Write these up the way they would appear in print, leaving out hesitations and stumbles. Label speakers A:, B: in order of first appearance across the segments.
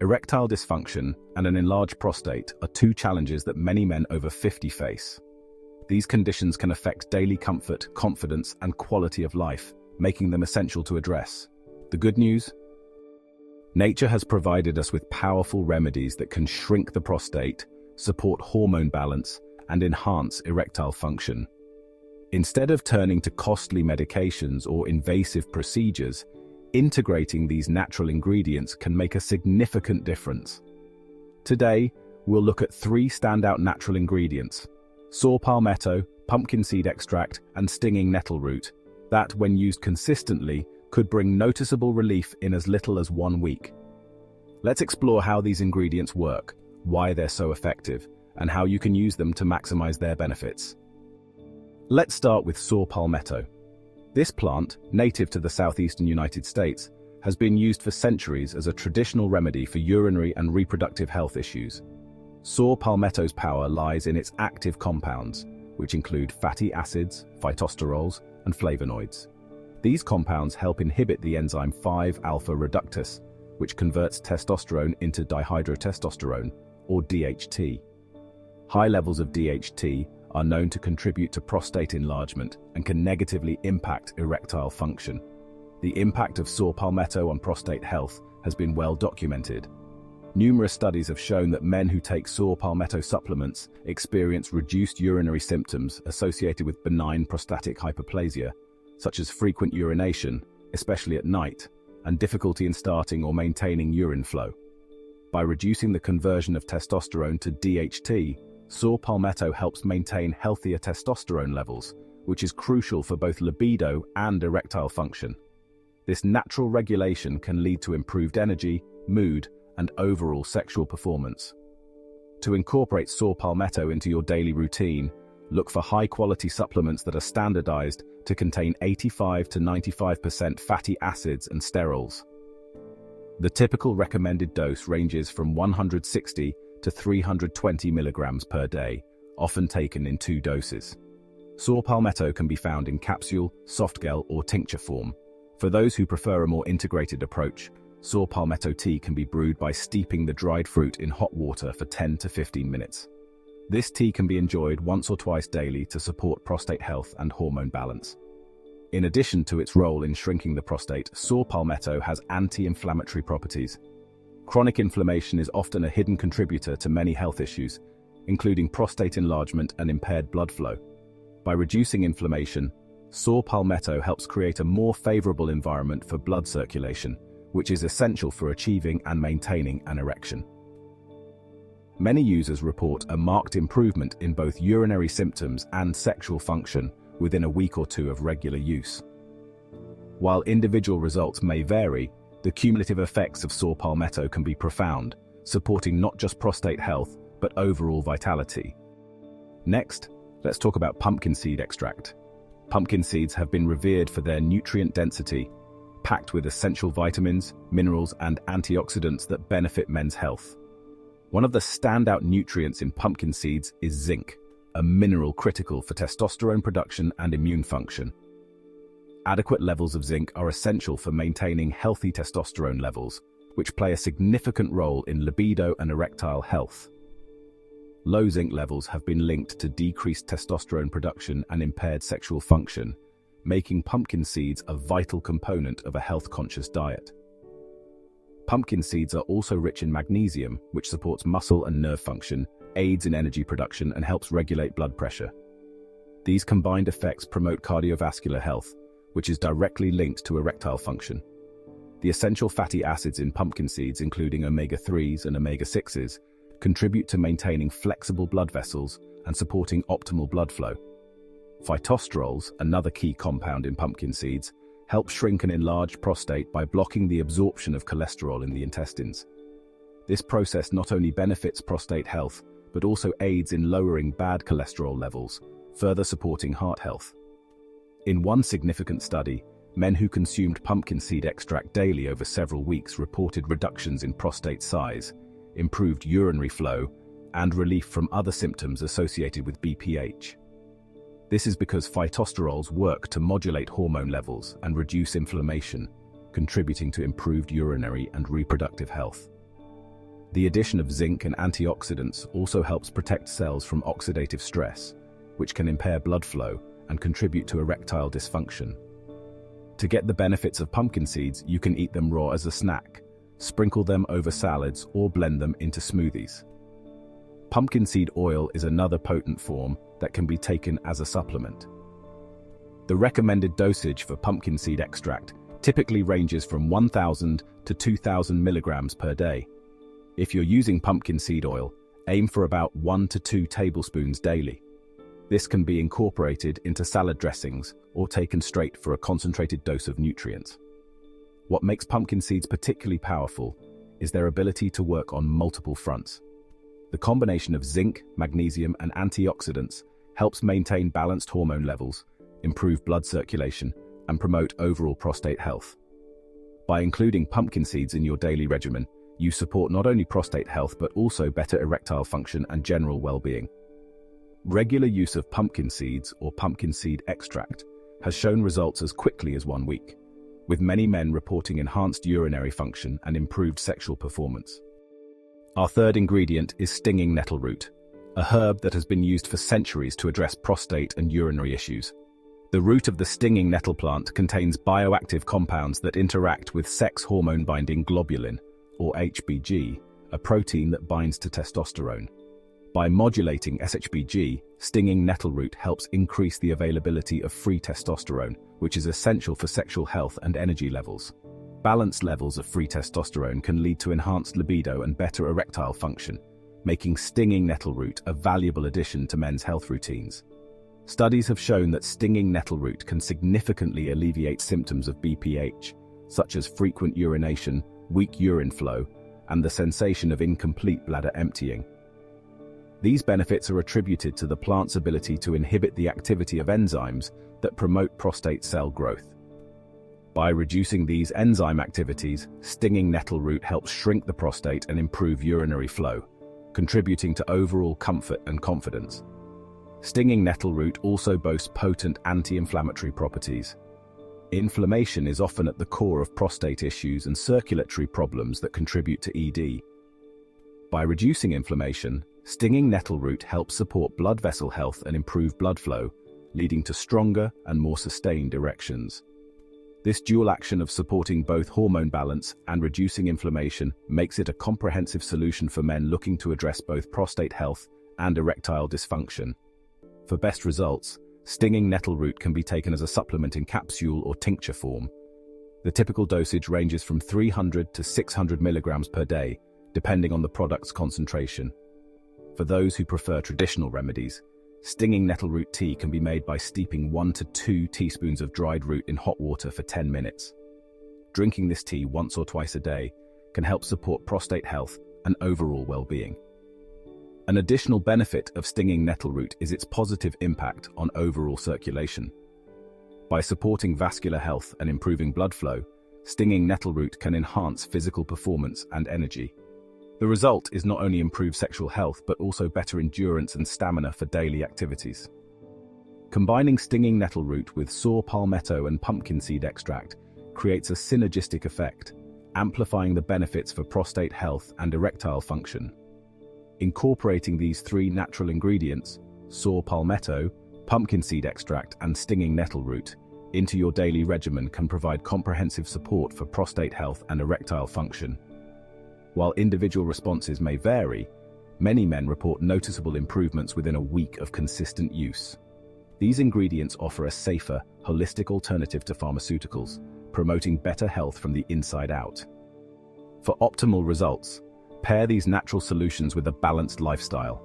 A: Erectile dysfunction and an enlarged prostate are two challenges that many men over 50 face. These conditions can affect daily comfort, confidence, and quality of life, making them essential to address. The good news? Nature has provided us with powerful remedies that can shrink the prostate, support hormone balance, and enhance erectile function. Instead of turning to costly medications or invasive procedures, integrating these natural ingredients can make a significant difference. Today, we'll look at 3 standout natural ingredients: saw palmetto, pumpkin seed extract, and stinging nettle root, that, when used consistently, could bring noticeable relief in as little as 1 week. Let's explore how these ingredients work, why they're so effective, and how you can use them to maximize their benefits. Let's start with saw palmetto. This plant, native to the southeastern United States, has been used for centuries as a traditional remedy for urinary and reproductive health issues. Saw palmetto's power lies in its active compounds, which include fatty acids, phytosterols, and flavonoids. These compounds help inhibit the enzyme 5-alpha reductase, which converts testosterone into dihydrotestosterone, or DHT. High levels of DHT are known to contribute to prostate enlargement and can negatively impact erectile function. The impact of saw palmetto on prostate health has been well documented. Numerous studies have shown that men who take saw palmetto supplements experience reduced urinary symptoms associated with benign prostatic hyperplasia, such as frequent urination, especially at night, and difficulty in starting or maintaining urine flow. By reducing the conversion of testosterone to DHT, saw palmetto helps maintain healthier testosterone levels, which is crucial for both libido and erectile function. This natural regulation can lead to improved energy, mood, and overall sexual performance. To incorporate saw palmetto into your daily routine, look for high-quality supplements that are standardized to contain 85 to 95% fatty acids and sterols. The typical recommended dose ranges from 160 to 320 milligrams per day, often taken in 2 doses. Saw palmetto can be found in capsule, softgel, or tincture form. For those who prefer a more integrated approach, saw palmetto tea can be brewed by steeping the dried fruit in hot water for 10 to 15 minutes. This tea can be enjoyed once or twice daily to support prostate health and hormone balance. In addition to its role in shrinking the prostate, saw palmetto has anti-inflammatory properties. Chronic inflammation is often a hidden contributor to many health issues, including prostate enlargement and impaired blood flow. By reducing inflammation, saw palmetto helps create a more favorable environment for blood circulation, which is essential for achieving and maintaining an erection. Many users report a marked improvement in both urinary symptoms and sexual function within a week or 2 of regular use. While individual results may vary, the cumulative effects of saw palmetto can be profound, supporting not just prostate health, but overall vitality. Next, let's talk about pumpkin seed extract. Pumpkin seeds have been revered for their nutrient density, packed with essential vitamins, minerals, and antioxidants that benefit men's health. One of the standout nutrients in pumpkin seeds is zinc, a mineral critical for testosterone production and immune function. Adequate levels of zinc are essential for maintaining healthy testosterone levels, which play a significant role in libido and erectile health. Low zinc levels have been linked to decreased testosterone production and impaired sexual function, making pumpkin seeds a vital component of a health-conscious diet. Pumpkin seeds are also rich in magnesium, which supports muscle and nerve function, aids in energy production, and helps regulate blood pressure. These combined effects promote cardiovascular health, which is directly linked to erectile function. The essential fatty acids in pumpkin seeds, including omega-3s and omega-6s, contribute to maintaining flexible blood vessels and supporting optimal blood flow. Phytosterols, another key compound in pumpkin seeds, help shrink an enlarged prostate by blocking the absorption of cholesterol in the intestines. This process not only benefits prostate health, but also aids in lowering bad cholesterol levels, further supporting heart health. In one significant study, men who consumed pumpkin seed extract daily over several weeks reported reductions in prostate size, improved urinary flow, and relief from other symptoms associated with BPH. This is because phytosterols work to modulate hormone levels and reduce inflammation, contributing to improved urinary and reproductive health. The addition of zinc and antioxidants also helps protect cells from oxidative stress, which can impair blood flow and contribute to erectile dysfunction. To get the benefits of pumpkin seeds, you can eat them raw as a snack, sprinkle them over salads, or blend them into smoothies. Pumpkin seed oil is another potent form that can be taken as a supplement. The recommended dosage for pumpkin seed extract typically ranges from 1,000 to 2,000 milligrams per day. If you're using pumpkin seed oil, aim for about 1 to 2 tablespoons daily. This can be incorporated into salad dressings or taken straight for a concentrated dose of nutrients. What makes pumpkin seeds particularly powerful is their ability to work on multiple fronts. The combination of zinc, magnesium, and antioxidants helps maintain balanced hormone levels, improve blood circulation, and promote overall prostate health. By including pumpkin seeds in your daily regimen, you support not only prostate health but also better erectile function and general well-being. Regular use of pumpkin seeds or pumpkin seed extract has shown results as quickly as 1 week, with many men reporting enhanced urinary function and improved sexual performance. Our third ingredient is stinging nettle root, a herb that has been used for centuries to address prostate and urinary issues. The root of the stinging nettle plant contains bioactive compounds that interact with sex hormone-binding globulin, or HBG, a protein that binds to testosterone. By modulating SHBG, stinging nettle root helps increase the availability of free testosterone, which is essential for sexual health and energy levels. Balanced levels of free testosterone can lead to enhanced libido and better erectile function, making stinging nettle root a valuable addition to men's health routines. Studies have shown that stinging nettle root can significantly alleviate symptoms of BPH, such as frequent urination, weak urine flow, and the sensation of incomplete bladder emptying. These benefits are attributed to the plant's ability to inhibit the activity of enzymes that promote prostate cell growth. By reducing these enzyme activities, stinging nettle root helps shrink the prostate and improve urinary flow, contributing to overall comfort and confidence. Stinging nettle root also boasts potent anti-inflammatory properties. Inflammation is often at the core of prostate issues and circulatory problems that contribute to ED. By reducing inflammation, stinging nettle root helps support blood vessel health and improve blood flow, leading to stronger and more sustained erections. This dual action of supporting both hormone balance and reducing inflammation makes it a comprehensive solution for men looking to address both prostate health and erectile dysfunction. For best results, stinging nettle root can be taken as a supplement in capsule or tincture form. The typical dosage ranges from 300 to 600 milligrams per day, depending on the product's concentration. For those who prefer traditional remedies, stinging nettle root tea can be made by steeping 1 to 2 teaspoons of dried root in hot water for 10 minutes. Drinking this tea once or twice a day can help support prostate health and overall well-being. An additional benefit of stinging nettle root is its positive impact on overall circulation. By supporting vascular health and improving blood flow, stinging nettle root can enhance physical performance and energy. The result is not only improved sexual health but also better endurance and stamina for daily activities. Combining stinging nettle root with saw palmetto and pumpkin seed extract creates a synergistic effect, amplifying the benefits for prostate health and erectile function. Incorporating these 3 natural ingredients, saw palmetto, pumpkin seed extract, and stinging nettle root, into your daily regimen can provide comprehensive support for prostate health and erectile function. While individual responses may vary, many men report noticeable improvements within a week of consistent use. These ingredients offer a safer, holistic alternative to pharmaceuticals, promoting better health from the inside out. For optimal results, pair these natural solutions with a balanced lifestyle.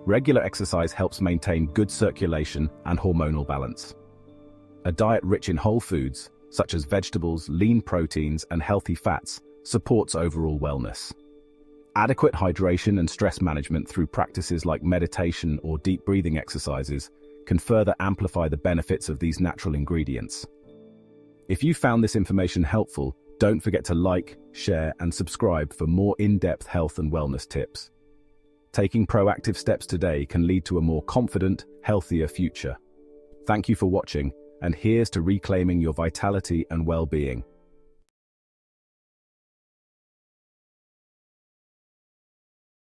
A: Regular exercise helps maintain good circulation and hormonal balance. A diet rich in whole foods, such as vegetables, lean proteins, and healthy fats, supports overall wellness. Adequate hydration and stress management through practices like meditation or deep breathing exercises can further amplify the benefits of these natural ingredients. If you found this information helpful, don't forget to like, share, and subscribe for more in-depth health and wellness tips. Taking proactive steps today can lead to a more confident, healthier future. Thank you for watching, and here's to reclaiming your vitality and well-being.